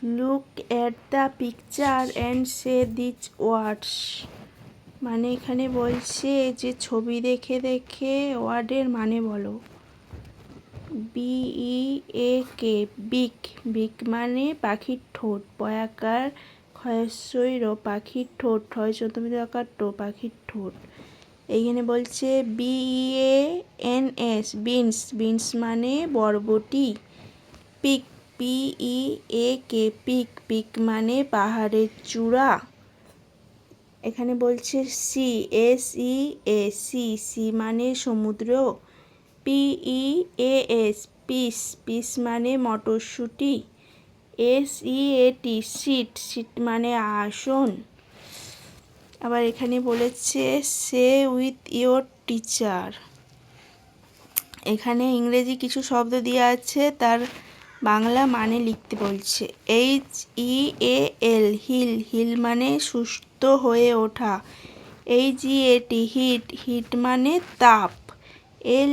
Look at the picture and say this words. মানে এখানে বলছে যে ছবি দেখে দেখে ওয়ার্ডের মানে বলো। BEAK বিক, বিক মানে পাখির ঠোঁট, বয়াকার ক্ষয়স্বৈর পাখির ঠোঁট, হয় চতুর্মিকার টো পাখির ঠোঁট। এইখানে বলছে BEANS বিনস, বিনস মানে বরবটি। পিক PEAK পিক, পিক মানে পাহাড়ের চূড়া। এখানে বলছে SEA সি, সি মানে সমুদ্র। PEAS পিস, পিস মানে মটরশুঁটি। SEAT সিট, সিট মানে আসন। আবার এখানে বলেছে সে উইথ ইয়োর টিচার। এখানে ইংরেজি কিছু শব্দ দেওয়া আছে, তার বাংলা মানে লিখতে বলছে। HEAL হিল, হিল মানে সুস্থ হয়ে ওঠা। HEAT হিট, হিট মানে তাপ।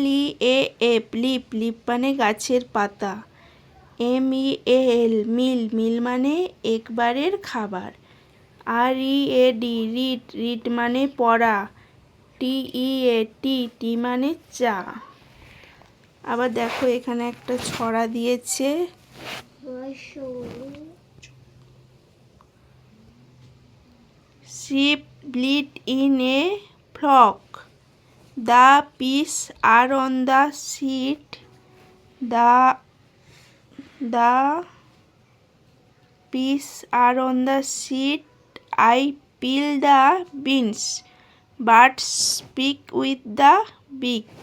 LEAF লিপ, লিপ মানে গাছের পাতা। MEAL মিল, মিল মানে একবারের খাবার। READ রিড, রিড মানে পড়া। TEA টি মানে চা। আবার দেখো এখানে একটা ছড়া দিয়েছে। Sheep bleat in a flock. The peas are on the seat. The peas are on the seat. I peel the beans. Birds speak with the beak.